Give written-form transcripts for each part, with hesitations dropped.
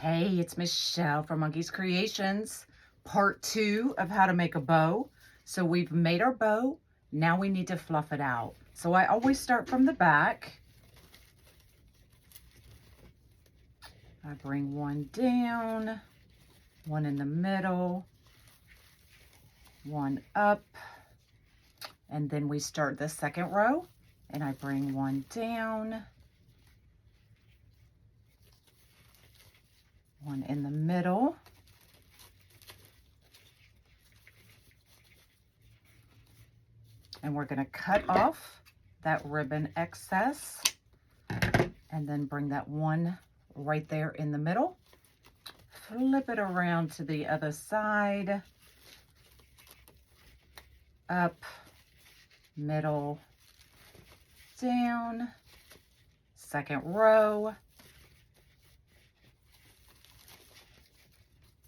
Hey, it's Michelle from Monkey's Creations, part 2 of how to make a bow. So we've made our bow. Now we need to fluff it out. So I always start from the back. I bring one down, one in the middle, one up, and then we start the second row, and I bring one down, one in the middle, and we're going to cut off that ribbon excess and then bring that one right there in the middle, flip it around to the other side, up, middle, down, second row.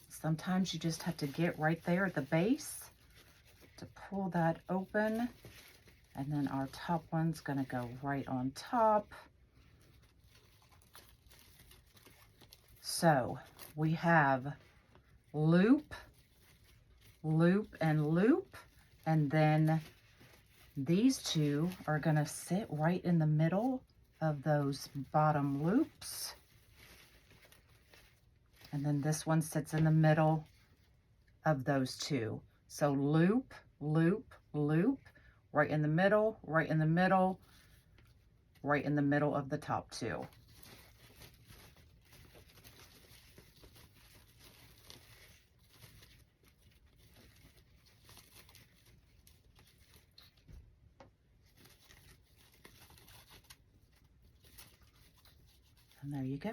Sometimes you just have to get right there at the base to pull that open, and then our top one's gonna go right on top. So we have loop, loop, and loop, and then these two are gonna sit right in the middle of those bottom loops. And then this one sits in the middle of those two. So loop, loop, loop, right in the middle, right in the middle, right in the middle of the top two. And there you go.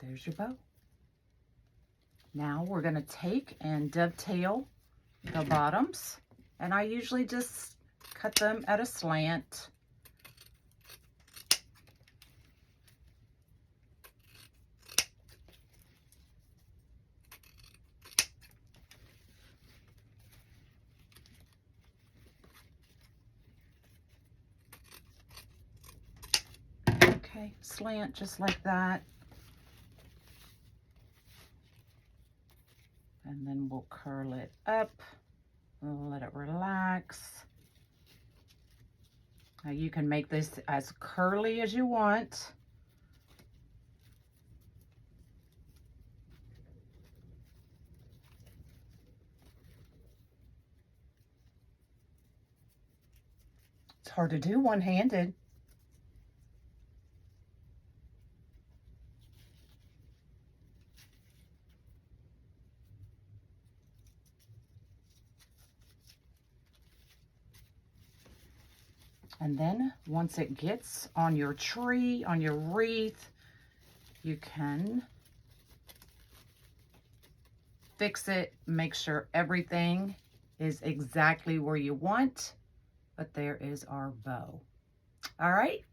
There's your bow. Now we're going to take and dovetail the bottoms, and I usually just cut them at a slant. Okay, slant just like that. And then we'll curl it up, let it relax. Now you can make this as curly as you want. It's hard to do one-handed. And then once it gets on your tree, on your wreath, you can fix it, make sure everything is exactly where you want. But there is our bow. All right,